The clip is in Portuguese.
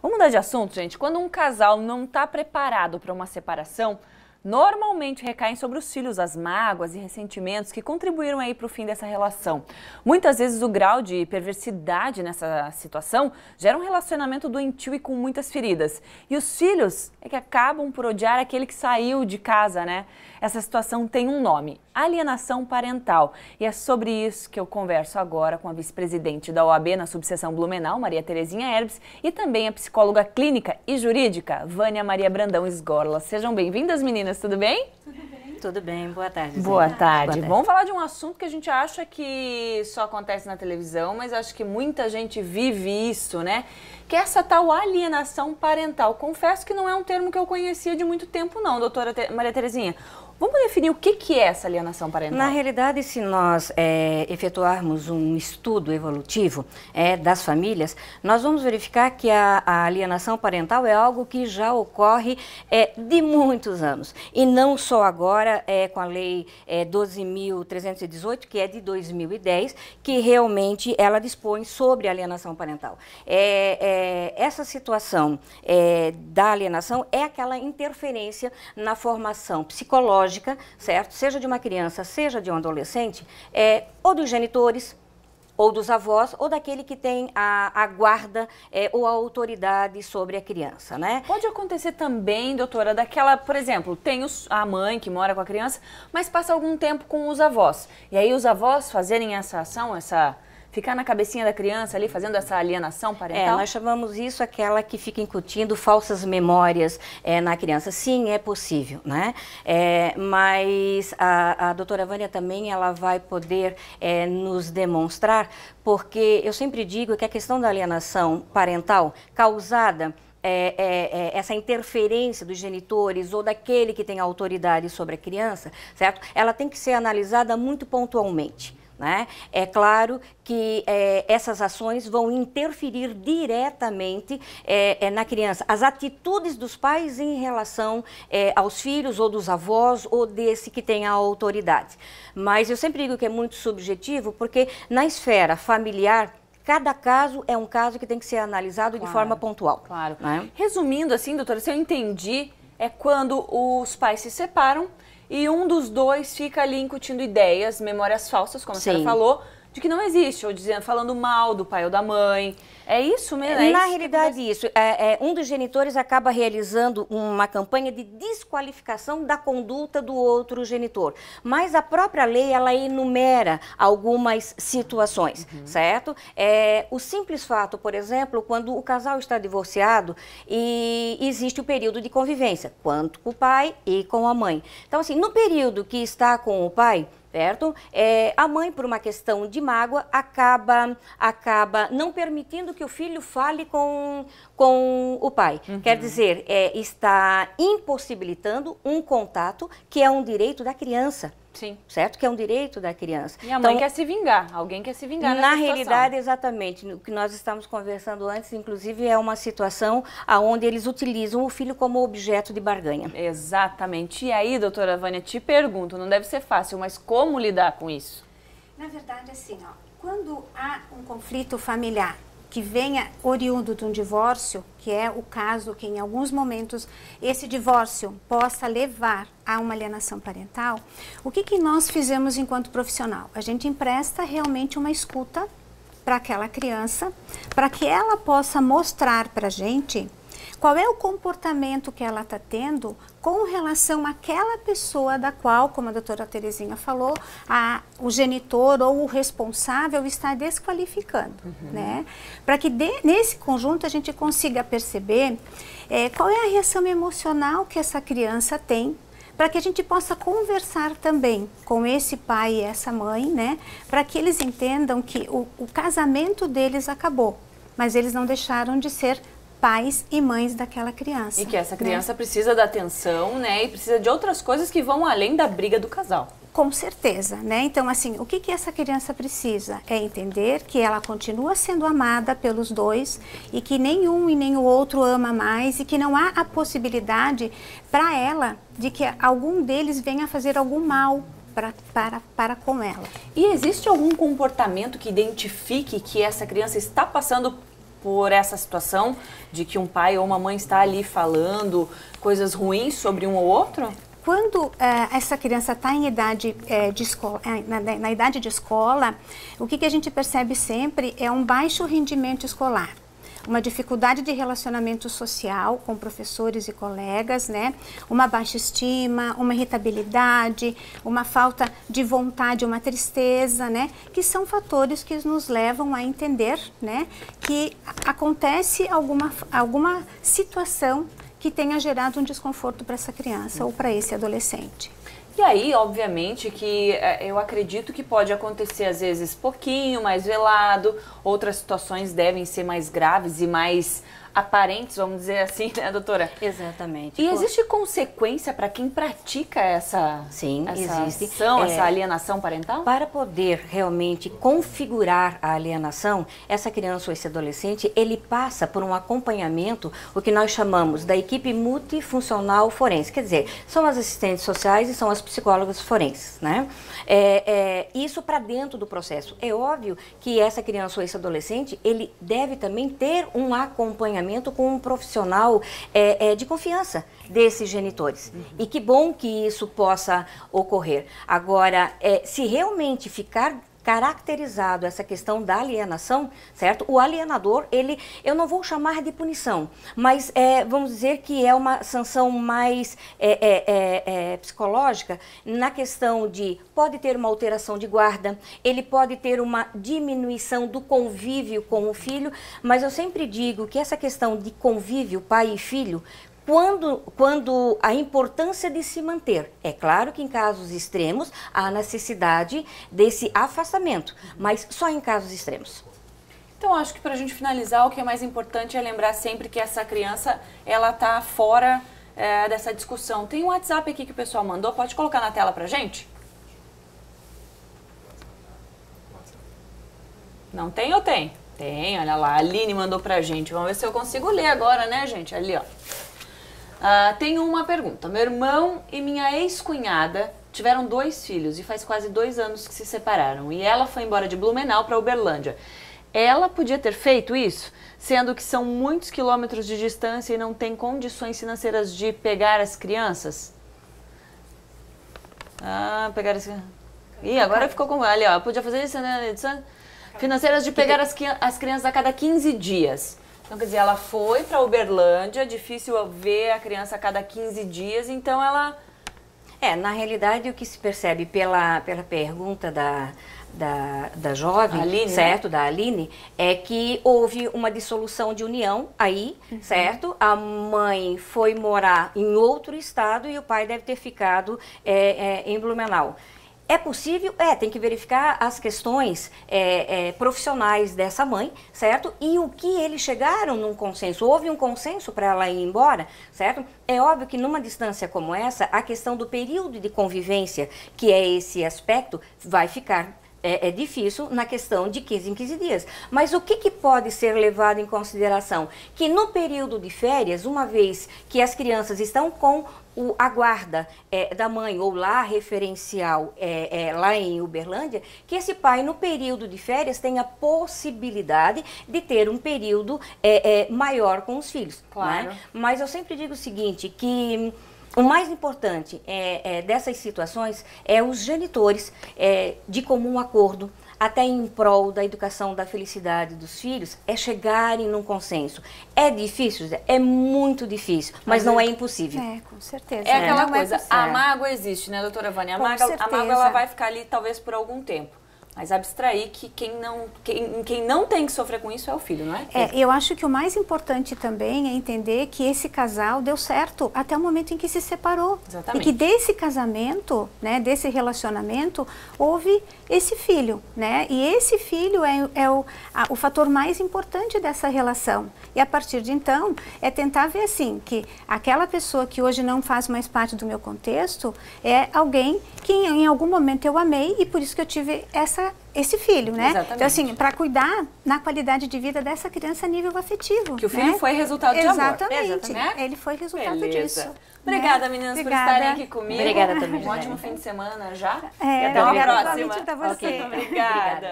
Vamos mudar de assunto, gente. Quando um casal não está preparado para uma separação, normalmente recaem sobre os filhos as mágoas e ressentimentos que contribuíram aí para o fim dessa relação. Muitas vezes o grau de perversidade nessa situação gera um relacionamento doentio e com muitas feridas. E os filhos é que acabam por odiar aquele que saiu de casa, né? Essa situação tem um nome: alienação parental. E é sobre isso que eu converso agora com a vice-presidente da OAB na subseção Blumenau, Maria Terezinha Herbes, e também a psicóloga clínica e jurídica, Vânia Maria Brandão Esgorla. Sejam bem-vindas, meninas, tudo bem? Tudo bem. Tudo bem, boa tarde. Boa tarde. Vamos falar de um assunto que a gente acha que só acontece na televisão, mas acho que muita gente vive isso, né? Que é essa tal alienação parental. Confesso que não é um termo que eu conhecia de muito tempo não, doutora Maria Terezinha. Vamos definir o que é essa alienação parental? Na realidade, se nós efetuarmos um estudo evolutivo das famílias, nós vamos verificar que a alienação parental é algo que já ocorre de muitos anos. E não só agora com a Lei 12.318, que é de 2010, que realmente ela dispõe sobre alienação parental. Essa situação da alienação é aquela interferência na formação psicológica, certo? Seja de uma criança, seja de um adolescente, ou dos genitores, ou dos avós, ou daquele que tem a guarda ou a autoridade sobre a criança, né? Pode acontecer também, doutora, daquela, por exemplo, tem a mãe que mora com a criança, mas passa algum tempo com os avós. E aí os avós fazerem essa ação, ficar na cabecinha da criança ali, fazendo essa alienação parental? Nós chamamos isso aquela que fica incutindo falsas memórias na criança. Sim, é possível, né? Mas a doutora Vânia também ela vai poder nos demonstrar, porque eu sempre digo que a questão da alienação parental causada essa interferência dos genitores ou daquele que tem autoridade sobre a criança, certo? Ela tem que ser analisada muito pontualmente. Né? É claro que essas ações vão interferir diretamente na criança. As atitudes dos pais em relação aos filhos ou dos avós ou desse que tem a autoridade. Mas eu sempre digo que é muito subjetivo, porque na esfera familiar, cada caso é um caso que tem que ser analisado de forma pontual. Claro. Né? Resumindo assim, doutora, se eu entendi, é quando os pais se separam e um dos dois fica ali incutindo ideias, memórias falsas, como a senhora falou, de que não existe, ou dizendo, falando mal do pai ou da mãe. É isso mesmo? Na realidade, isso. Um dos genitores acaba realizando uma campanha de desqualificação da conduta do outro genitor. Mas a própria lei, ela enumera algumas situações, certo? O simples fato, por exemplo, quando o casal está divorciado e existe o período de convivência, tanto com o pai e com a mãe. Então, assim, no período que está com o pai, certo? A mãe, por uma questão de mágoa, acaba não permitindo que o filho fale com o pai. Quer dizer, está impossibilitando um contato que é um direito da criança. Sim. Certo? Que é um direito da criança. E a mãe quer se vingar, alguém quer se vingar nessa situação. Na realidade, exatamente, o que nós estamos conversando antes, inclusive, é uma situação onde eles utilizam o filho como objeto de barganha. Exatamente. E aí, doutora Vânia, te pergunto, não deve ser fácil, mas como lidar com isso? Na verdade, assim, quando há um conflito familiar que venha oriundo de um divórcio, que é o caso que em alguns momentos esse divórcio possa levar a uma alienação parental, o que nós fizemos enquanto profissional? A gente empresta realmente uma escuta para aquela criança, para que ela possa mostrar para a gente qual é o comportamento que ela está tendo com relação àquela pessoa da qual, como a doutora Terezinha falou, o genitor ou o responsável está desqualificando, né? Para que nesse conjunto a gente consiga perceber qual é a reação emocional que essa criança tem, para que a gente possa conversar também com esse pai e essa mãe, né? Para que eles entendam que o casamento deles acabou, mas eles não deixaram de ser pais e mães daquela criança. E que essa criança precisa da atenção, né? E precisa de outras coisas que vão além da briga do casal. Com certeza, né? Então, assim, o que essa criança precisa? É entender que ela continua sendo amada pelos dois e que nenhum e nem o outro ama mais e que não há a possibilidade para ela de que algum deles venha fazer algum mal para com ela. E existe algum comportamento que identifique que essa criança está passando por essa situação de que um pai ou uma mãe está ali falando coisas ruins sobre um ou outro? Quando essa criança está em idade de escola, na idade de escola, o que a gente percebe sempre é um baixo rendimento escolar. Uma dificuldade de relacionamento social com professores e colegas, né? Uma baixa estima, uma irritabilidade, uma falta de vontade, uma tristeza, né? Que são fatores que nos levam a entender, né? Que acontece alguma situação que tenha gerado um desconforto para essa criança ou para esse adolescente. E aí, obviamente, que eu acredito que pode acontecer, às vezes, pouquinho mais velado, outras situações devem ser mais graves e mais aparentes, vamos dizer assim, né, doutora? Exatamente. E existe consequência para quem pratica essa existe. Essa alienação parental? Para poder realmente configurar a alienação, essa criança ou esse adolescente, ele passa por um acompanhamento, o que nós chamamos da equipe multifuncional forense. Quer dizer, são as assistentes sociais e são as psicólogas forenses, né? Isso para dentro do processo. É óbvio que essa criança ou esse adolescente, ele deve também ter um acompanhamento com um profissional de confiança desses genitores. E que bom que isso possa ocorrer. Agora, se realmente ficar caracterizado essa questão da alienação, certo? O alienador, eu não vou chamar de punição, mas vamos dizer que é uma sanção mais psicológica na questão de pode ter uma alteração de guarda, ele pode ter uma diminuição do convívio com o filho, mas eu sempre digo que essa questão de convívio pai e filho, quando a importância de se manter. É claro que em casos extremos há necessidade desse afastamento, mas só em casos extremos. Então, acho que para a gente finalizar, o que é mais importante é lembrar sempre que essa criança, ela está fora dessa discussão. Tem um WhatsApp aqui que o pessoal mandou, pode colocar na tela para a gente? Não tem ou tem? Tem, olha lá, a Aline mandou pra gente. Vamos ver se eu consigo ler agora, né, gente? Ali, ó. Tenho uma pergunta. Meu irmão e minha ex-cunhada tiveram 2 filhos e faz quase 2 anos que se separaram. E ela foi embora de Blumenau para Uberlândia. Ela podia ter feito isso, sendo que são muitos quilômetros de distância e não tem condições financeiras de pegar as crianças? Pegar as crianças. Ih, agora ficou com... Ali, ó, podia fazer isso, né? Financeiras de pegar as crianças a cada 15 dias. Então, quer dizer, ela foi para Uberlândia, difícil ver a criança a cada 15 dias, então ela... Na realidade, o que se percebe pela pergunta da jovem, Aline, certo, né? da Aline, é que houve uma dissolução de união aí, certo? A mãe foi morar em outro estado e o pai deve ter ficado em Blumenau. É possível? Tem que verificar as questões profissionais dessa mãe, certo? E o que eles chegaram num consenso. Houve um consenso para ela ir embora, certo? É óbvio que numa distância como essa, a questão do período de convivência, que é esse aspecto, vai ficar difícil na questão de 15 em 15 dias. Mas o que pode ser levado em consideração? Que no período de férias, uma vez que as crianças estão com a guarda da mãe ou lá referencial lá em Uberlândia, que esse pai no período de férias tenha possibilidade de ter um período maior com os filhos. Claro. Né? Mas eu sempre digo o seguinte, que o mais importante dessas situações é os genitores de comum acordo, até em prol da educação da felicidade dos filhos, chegarem num consenso. É difícil? É muito difícil, mas não é impossível. Com certeza. É aquela coisa, a mágoa existe, né, doutora Vânia? A mágoa ela vai ficar ali talvez por algum tempo. Mas abstrair que quem não tem que sofrer com isso é o filho, não é? Eu acho que o mais importante também é entender que esse casal deu certo até o momento em que se separou. Exatamente. E que desse casamento, né, desse relacionamento, houve esse filho, né? E esse filho é o fator mais importante dessa relação. E a partir de então, tentar ver assim, que aquela pessoa que hoje não faz mais parte do meu contexto é alguém que em algum momento eu amei e por isso que eu tive esse filho, né? Exatamente. Então, assim, para cuidar na qualidade de vida dessa criança a nível afetivo. Que o filho foi resultado de amor. Exatamente. Né? Ele foi resultado disso. Obrigada, né? meninas, por estarem aqui comigo. Obrigada também, Um ótimo fim de semana já. E até uma obrigada próxima. igualmente pra você. Obrigada.